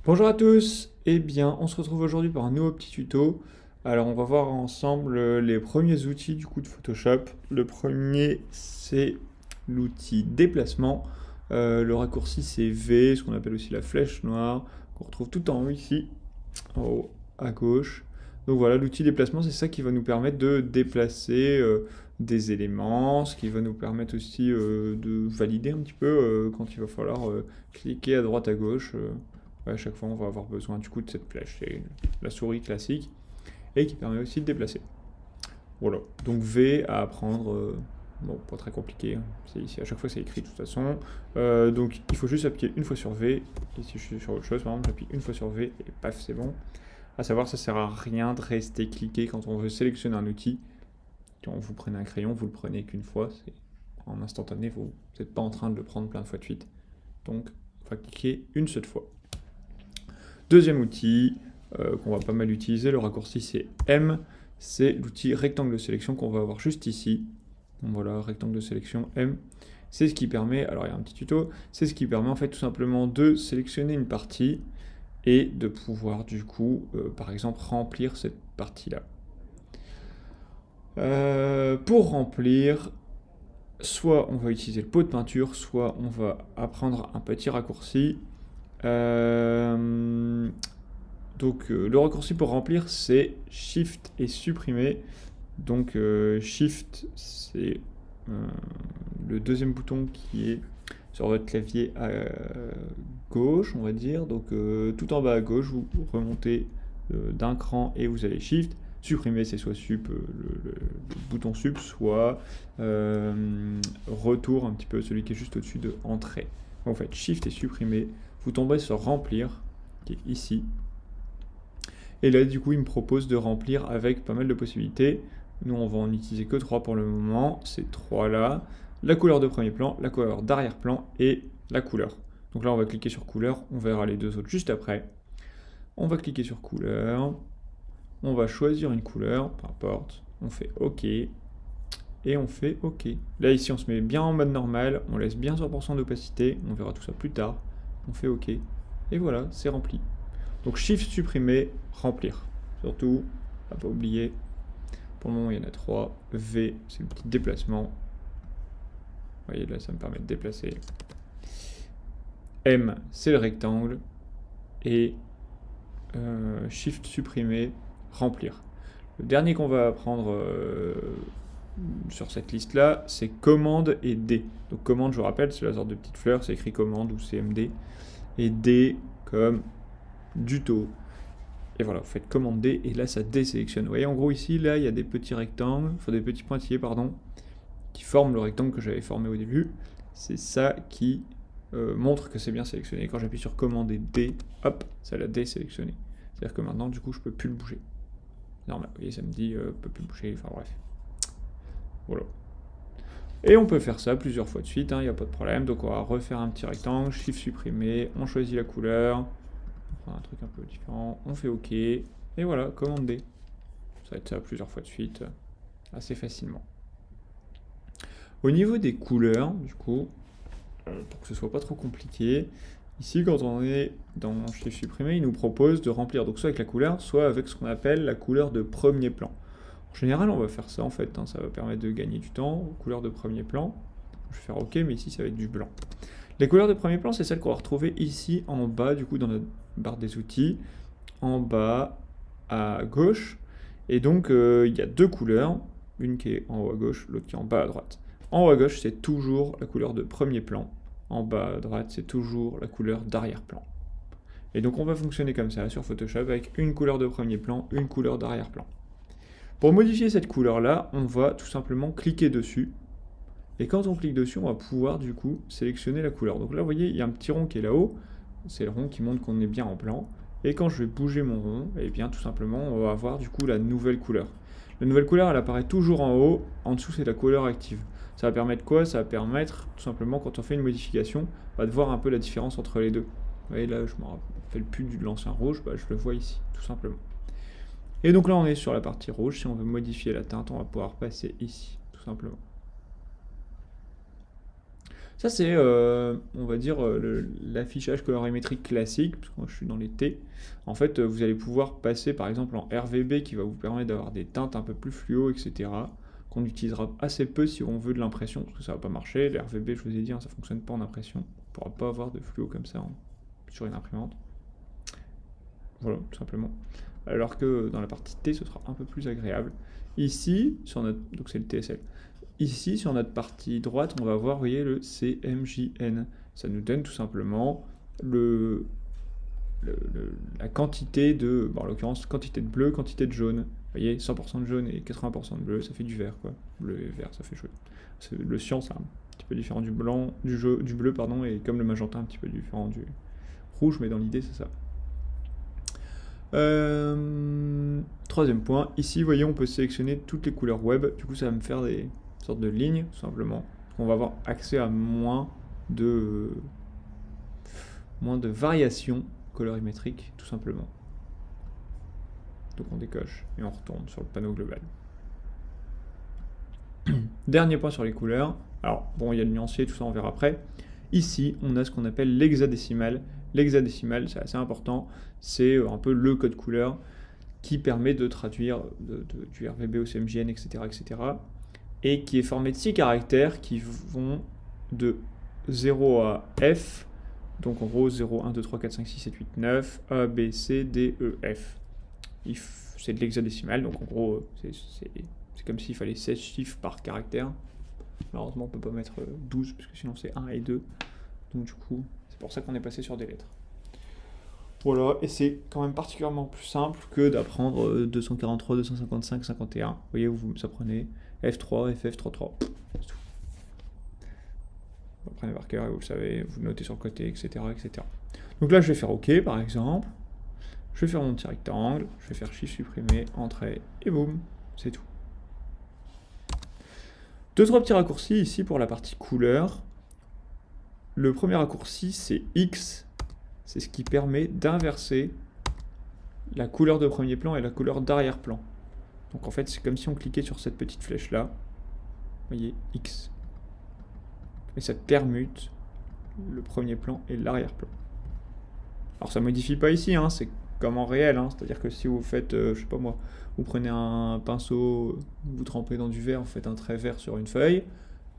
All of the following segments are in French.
Bonjour à tous, eh bien on se retrouve aujourd'hui pour un nouveau petit tuto. Alors on va voir ensemble les premiers outils du coup de Photoshop. Le premier c'est l'outil déplacement. Le raccourci c'est V, ce qu'on appelle aussi la flèche noire, qu'on retrouve tout en haut ici, en haut à gauche. Donc voilà, l'outil déplacement c'est ça qui va nous permettre de déplacer des éléments, ce qui va nous permettre aussi de valider un petit peu quand il va falloir cliquer à droite à gauche. Ouais, à chaque fois, on va avoir besoin du coup de cette flèche. C'est la souris classique et qui permet aussi de déplacer. Voilà. Donc V à apprendre. Bon, pas très compliqué, hein. C'est ici. À chaque fois, c'est écrit de toute façon. Donc, il faut juste appuyer une fois sur V. Et si je suis sur autre chose, par exemple, j'appuie une fois sur V et paf, c'est bon. À savoir, ça sert à rien de rester cliqué quand on veut sélectionner un outil. Quand vous prenez un crayon, vous le prenez qu'une fois. C'est en instantané. Vous n'êtes pas en train de le prendre plein de fois de suite. Donc, on va cliquer une seule fois. Deuxième outil qu'on va pas mal utiliser, le raccourci c'est M, c'est l'outil rectangle de sélection qu'on va avoir juste ici. Donc voilà, rectangle de sélection M. C'est ce qui permet, alors il y a un petit tuto, c'est ce qui permet en fait tout simplement de sélectionner une partie et de pouvoir du coup, par exemple, remplir cette partie-là. Pour remplir, soit on va utiliser le pot de peinture, soit on va apprendre un petit raccourci. Donc le raccourci pour remplir c'est Shift et supprimer. Donc Shift c'est le deuxième bouton qui est sur votre clavier à gauche, on va dire. Donc tout en bas à gauche, vous remontez d'un cran et vous allez Shift. Supprimer c'est soit sup, le bouton sup, soit retour un petit peu, celui qui est juste au-dessus de entrée. Donc, vous faites Shift et supprimer, vous tomberez sur remplir, qui est ici. Et là, du coup, il me propose de remplir avec pas mal de possibilités. Nous, on va en utiliser que 3 pour le moment. Ces 3-là. La couleur de premier plan, la couleur d'arrière-plan et la couleur. Donc là, on va cliquer sur couleur. On verra les deux autres juste après. On va cliquer sur couleur. On va choisir une couleur, peu importe. On fait OK. Et on fait OK. Là, ici, on se met bien en mode normal. On laisse bien 100% d'opacité. On verra tout ça plus tard. On fait OK. Et voilà, c'est rempli. Donc Shift supprimer, remplir. Surtout, à pas oublier. Pour le moment, il y en a 3. V, c'est le petit déplacement. Vous voyez, là, ça me permet de déplacer. M, c'est le rectangle. Et Shift supprimer, remplir. Le dernier qu'on va apprendre sur cette liste-là, c'est commande et D. Donc commande, je vous rappelle, c'est la sorte de petite fleur, c'est écrit commande ou CMD. Et D comme du taux. Et voilà, vous faites commande D et là ça désélectionne. Vous voyez en gros ici, là il y a des petits rectangles, enfin des petits pointillés pardon, qui forment le rectangle que j'avais formé au début. C'est ça qui montre que c'est bien sélectionné. Quand j'appuie sur commande et D, hop, ça l'a désélectionné. C'est-à-dire que maintenant du coup je peux plus le bouger. Normal, vous voyez ça me dit peut plus le bouger, enfin bref. Voilà. Et on peut faire ça plusieurs fois de suite, il n'y a pas de problème. Donc on va refaire un petit rectangle, Shift supprimer, on choisit la couleur. Un truc un peu différent, on fait OK, et voilà, commande D. Ça va être ça plusieurs fois de suite, assez facilement. Au niveau des couleurs, du coup, pour que ce soit pas trop compliqué, ici quand on est dans Shift supprimer, il nous propose de remplir donc soit avec la couleur, soit avec ce qu'on appelle la couleur de premier plan. En général, on va faire ça en fait, ça va permettre de gagner du temps, couleur de premier plan. Je vais faire OK, mais ici ça va être du blanc. Les couleurs de premier plan, c'est celles qu'on va retrouver ici en bas, du coup, dans notre barre des outils, en bas à gauche. Et donc, il y a deux couleurs, une qui est en haut à gauche, l'autre qui est en bas à droite. En haut à gauche, c'est toujours la couleur de premier plan. En bas à droite, c'est toujours la couleur d'arrière-plan. Et donc, on va fonctionner comme ça sur Photoshop avec une couleur de premier plan, une couleur d'arrière-plan. Pour modifier cette couleur-là, on va tout simplement cliquer dessus. Et quand on clique dessus, on va pouvoir du coup sélectionner la couleur. Donc là, vous voyez, il y a un petit rond qui est là-haut. C'est le rond qui montre qu'on est bien en plan. Et quand je vais bouger mon rond, et bien tout simplement, on va avoir du coup la nouvelle couleur. La nouvelle couleur, elle apparaît toujours en haut. En dessous, c'est la couleur active. Ça va permettre quoi? Ça va permettre tout simplement, quand on fait une modification, de voir un peu la différence entre les deux. Vous voyez, là, je ne me rappelle plus de l'ancien rouge. Je le vois ici, tout simplement. Et donc là, on est sur la partie rouge. Si on veut modifier la teinte, on va pouvoir passer ici, tout simplement. Ça, c'est, on va dire, l'affichage colorimétrique classique, parce que moi je suis dans les T. En fait, vous allez pouvoir passer par exemple en RVB qui va vous permettre d'avoir des teintes un peu plus fluo, etc. Qu'on utilisera assez peu si on veut de l'impression, parce que ça va pas marcher. Les RVB, je vous ai dit, hein, ça fonctionne pas en impression. On pourra pas avoir de fluo comme ça sur une imprimante. Voilà, tout simplement. Alors que dans la partie T, ce sera un peu plus agréable. Ici, sur notre, donc c'est le TSL. Ici, sur notre partie droite, on va voir, vous voyez, le CMJN. Ça nous donne tout simplement la quantité de, bon, en l'occurrence, quantité de bleu, quantité de jaune. Vous voyez, 100% de jaune et 80% de bleu, ça fait du vert, quoi. Bleu et vert, ça fait jaune. Le cyan, c'est un petit peu différent du blanc, du bleu, pardon, et comme le magenta, un petit peu différent du rouge, mais dans l'idée, c'est ça. Troisième point, ici, vous voyez, on peut sélectionner toutes les couleurs web. Du coup, ça va me faire des sortes de lignes, tout simplement. On va avoir accès à moins de variations colorimétriques, tout simplement. Donc on décoche et on retourne sur le panneau global. Dernier point sur les couleurs. Alors, bon, il y a le nuancier, tout ça, on verra après. Ici, on a ce qu'on appelle l'hexadécimal. L'hexadécimal, c'est assez important. C'est un peu le code couleur qui permet de traduire du RVB au CMJN, etc., etc. Et qui est formé de 6 caractères qui vont de 0 à F. Donc en gros, 0, 1, 2, 3, 4, 5, 6, 7, 8, 9, A, B, C, D, E, F. C'est de l'hexadécimal, donc en gros, c'est comme s'il fallait 16 chiffres par caractère. Malheureusement, on ne peut pas mettre 12, parce que sinon c'est 1 et 2. Donc du coup, c'est pour ça qu'on est passé sur des lettres. Voilà, et c'est quand même particulièrement plus simple que d'apprendre 243, 255, 51. Vous voyez, vous apprenez F3, FF, 33. C'est tout. Vous apprenez par cœur et vous le savez, vous le notez sur le côté, etc., etc. Donc là, je vais faire OK, par exemple. Je vais faire mon petit rectangle, je vais faire Shift supprimer, Entrée, et boum, c'est tout. 2-3 petits raccourcis ici pour la partie couleur. Le premier raccourci, c'est X. C'est ce qui permet d'inverser la couleur de premier plan et la couleur d'arrière-plan. Donc en fait, c'est comme si on cliquait sur cette petite flèche-là. Vous voyez, X. Et ça permute le premier plan et l'arrière-plan. Alors ça ne modifie pas ici, hein, c'est comme en réel. Hein, c'est-à-dire que si vous faites, je sais pas moi, vous prenez un pinceau, vous trempez dans du vert, vous faites un trait vert sur une feuille,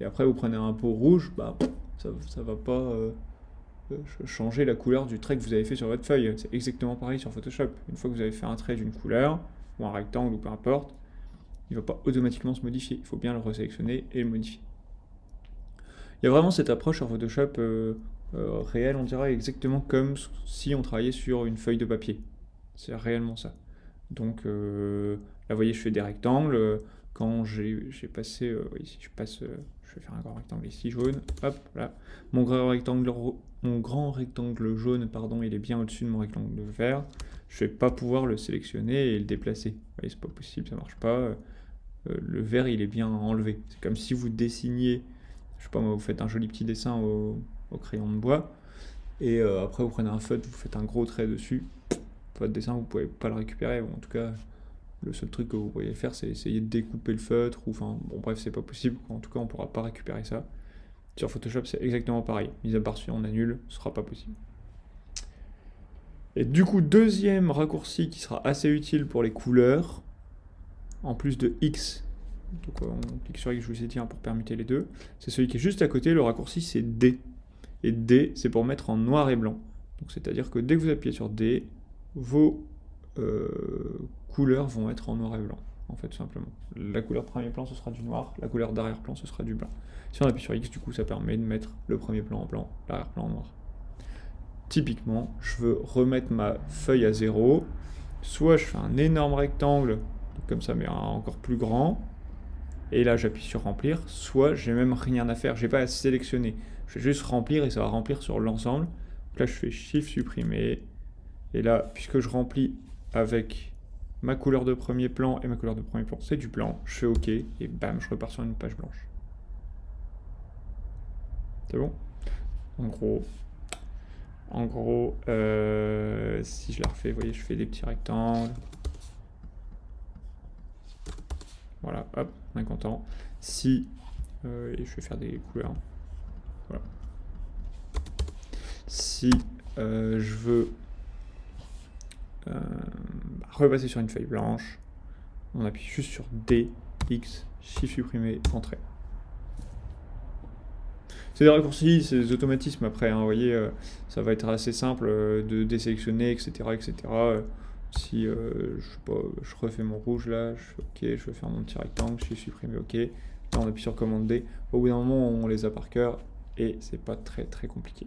et après vous prenez un pot rouge, bah, ça ne va pas changer la couleur du trait que vous avez fait sur votre feuille. C'est exactement pareil sur Photoshop. Une fois que vous avez fait un trait d'une couleur, ou un rectangle, ou peu importe, il ne va pas automatiquement se modifier. Il faut bien le resélectionner et le modifier. Il y a vraiment cette approche sur Photoshop réelle, on dirait exactement comme si on travaillait sur une feuille de papier. C'est réellement ça. Donc là, vous voyez, je fais des rectangles. Quand j'ai passé, ici, je vais faire un grand rectangle ici, jaune. Hop, là. Mon grand rectangle jaune, pardon, il est bien au-dessus de mon rectangle vert. Je ne vais pas pouvoir le sélectionner et le déplacer. Vous voyez, c'est pas possible, ça marche pas. Le vert, il est bien enlevé. C'est comme si vous dessiniez, je sais pas moi, vous faites un joli petit dessin au crayon de bois, et après vous prenez un feutre, vous faites un gros trait dessus. Votre dessin, vous pouvez pas le récupérer, ou en tout cas, le seul truc que vous pourriez faire, c'est essayer de découper le feutre, ou enfin, bon bref, c'est pas possible, en tout cas, on pourra pas récupérer ça. Sur Photoshop, c'est exactement pareil, mis à part si on annule, ce sera pas possible. Et du coup, deuxième raccourci qui sera assez utile pour les couleurs, en plus de X, donc on clique sur X, je vous ai dit, pour permuter les deux, c'est celui qui est juste à côté, le raccourci c'est D. Et D, c'est pour mettre en noir et blanc. Donc c'est-à-dire que dès que vous appuyez sur D, vos couleurs vont être en noir et blanc, en fait, tout simplement. La couleur premier plan, ce sera du noir, la couleur d'arrière-plan, ce sera du blanc. Si on appuie sur X, du coup, ça permet de mettre le premier plan en blanc, l'arrière-plan en noir. Typiquement, je veux remettre ma feuille à 0, soit je fais un énorme rectangle, comme ça, mais encore plus grand, et là j'appuie sur remplir, soit j'ai même rien à faire, j'ai pas à sélectionner, je vais juste remplir et ça va remplir sur l'ensemble. Donc là je fais Shift supprimer, et là puisque je remplis avec ma couleur de premier plan et ma couleur de premier plan c'est du blanc, je fais OK et bam, je repars sur une page blanche. C'est bon? En gros, si je la refais, vous voyez, je fais des petits rectangles. Voilà, hop, on est content. Si, et je vais faire des couleurs. Voilà. si je veux repasser sur une feuille blanche, on appuie juste sur D, X, Shift supprimé, Entrée. C'est des raccourcis, c'est des automatismes après, hein, vous voyez, ça va être assez simple de désélectionner, etc. etc. Si je sais pas, je refais mon rouge là, je fais OK, je vais faire mon petit rectangle, je suis supprimé OK. Là on appuie sur commande D. Au bout d'un moment on les a par cœur et c'est pas très compliqué.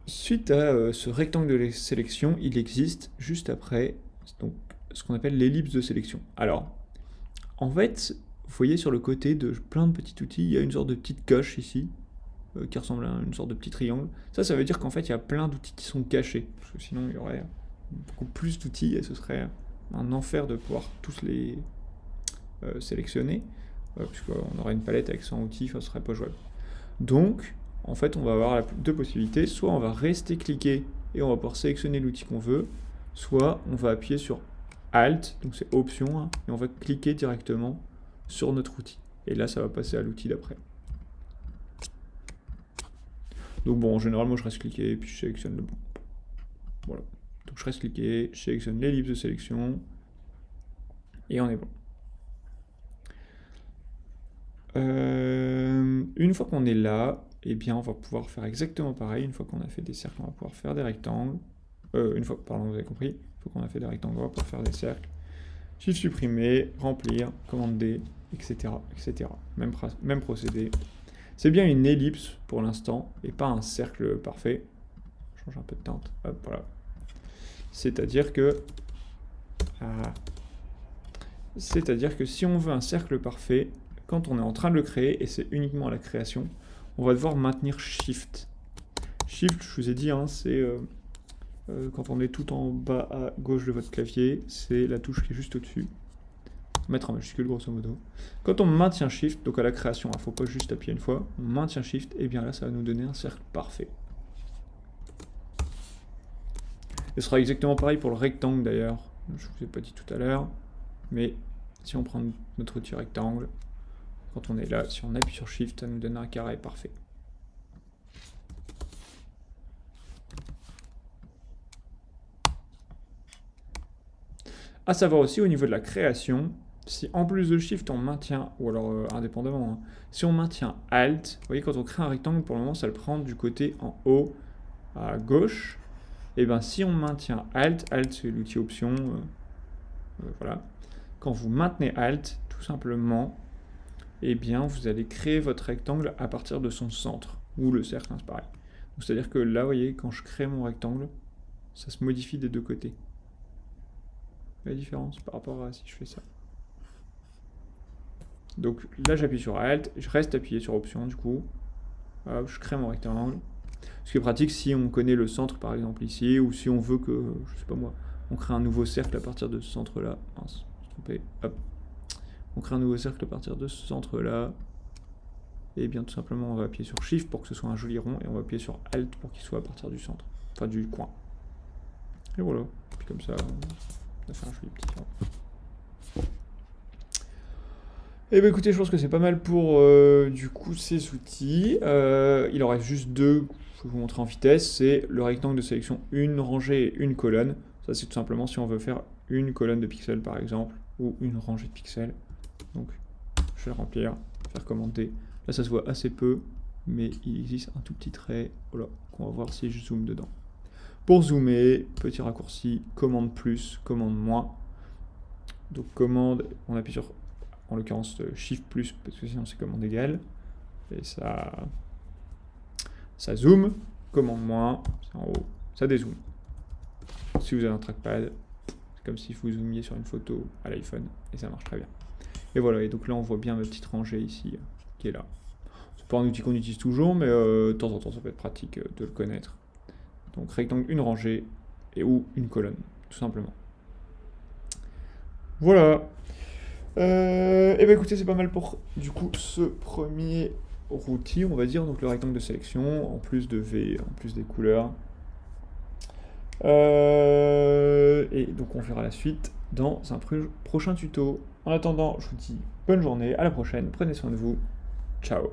Suite à ce rectangle de sélection, il existe juste après donc, ce qu'on appelle l'ellipse de sélection. Alors, en fait, vous voyez sur le côté de plein de petits outils, il y a une sorte de petite coche ici, qui ressemble à une sorte de petit triangle. Ça veut dire qu'en fait, il y a plein d'outils qui sont cachés. Parce que sinon, il y aurait beaucoup plus d'outils et ce serait un enfer de pouvoir tous les sélectionner. Puisqu'on aurait une palette avec 100 outils, ça ne serait pas jouable. Donc, en fait, on va avoir deux possibilités. Soit on va rester cliquer et on va pouvoir sélectionner l'outil qu'on veut, soit on va appuyer sur Alt, donc c'est Option, hein, et on va cliquer directement sur notre outil. Et là, ça va passer à l'outil d'après. Donc bon, en général, moi je reste cliqué et puis je sélectionne le bon. Voilà. Donc je reste cliqué, je sélectionne l'ellipse de sélection et on est bon. Une fois qu'on est là, eh bien on va pouvoir faire exactement pareil. Une fois qu'on a fait des cercles, on va pouvoir faire des rectangles. Pardon, vous avez compris. Une fois qu'on a fait des rectangles, on va pouvoir faire des cercles. Shift supprimer, remplir, commande D, etc. etc. Même procédé. C'est bien une ellipse pour l'instant et pas un cercle parfait. Je change un peu de teinte. Hop, voilà. C'est-à-dire que si on veut un cercle parfait, quand on est en train de le créer, et c'est uniquement à la création, on va devoir maintenir Shift. Shift, je vous ai dit, hein, c'est quand on est tout en bas à gauche de votre clavier, c'est la touche qui est juste au-dessus. Mettre en majuscule grosso modo. Quand on maintient Shift, donc à la création, il ne faut pas juste appuyer une fois, on maintient Shift, et bien là ça va nous donner un cercle parfait. Et ce sera exactement pareil pour le rectangle d'ailleurs, je ne vous ai pas dit tout à l'heure, mais si on prend notre outil rectangle, quand on est là, si on appuie sur Shift, ça nous donne un carré parfait. À savoir aussi au niveau de la création, si en plus de Shift on maintient, ou alors indépendamment, hein, si on maintient Alt, vous voyez quand on crée un rectangle, pour le moment ça le prend du côté en haut à gauche, et bien si on maintient Alt c'est l'outil option, voilà, quand vous maintenez Alt, tout simplement, et bien vous allez créer votre rectangle à partir de son centre, ou le cercle, hein, c'est pareil. C'est-à-dire que là, vous voyez, quand je crée mon rectangle, ça se modifie des deux côtés. La différence par rapport à si je fais ça. Donc là j'appuie sur Alt, je reste appuyé sur Option du coup, hop, je crée mon rectangle. Ce qui est pratique si on connaît le centre par exemple ici, ou si on veut que, je sais pas moi, on crée un nouveau cercle à partir de ce centre là. Mince, je me suis trompé, hop. On crée un nouveau cercle à partir de ce centre là. Et bien tout simplement on va appuyer sur Shift pour que ce soit un joli rond, et on va appuyer sur Alt pour qu'il soit à partir du centre, enfin du coin. Et voilà, puis comme ça... on a fait un joli petit rond. Et bien écoutez, je pense que c'est pas mal pour du coup ces outils. Il en reste juste deux que je vais vous montrer en vitesse. C'est le rectangle de sélection, une rangée et une colonne. Ça c'est tout simplement si on veut faire une colonne de pixels par exemple, ou une rangée de pixels. Donc je vais le remplir, faire commenter. Là ça se voit assez peu, mais il existe un tout petit trait, voilà, qu'on va voir si je zoome dedans. Pour zoomer, petit raccourci, commande plus, commande moins. Donc commande, on appuie sur, en l'occurrence, Shift plus, parce que sinon c'est commande égale. Et ça zoome, commande moins, c'est en haut, ça dézoome. Si vous avez un trackpad, c'est comme si vous zoomiez sur une photo à l'iPhone, et ça marche très bien. Et voilà, et donc là on voit bien ma petite rangée ici, qui est là. C'est pas un outil qu'on utilise toujours, mais de temps en temps ça peut être pratique de le connaître. Donc rectangle, une rangée, et ou une colonne, tout simplement. Voilà. Et bien écoutez, c'est pas mal pour du coup ce premier outil, on va dire, donc le rectangle de sélection, en plus de V, en plus des couleurs. Et donc on verra la suite dans un prochain tuto. En attendant, je vous dis bonne journée, à la prochaine, prenez soin de vous, ciao.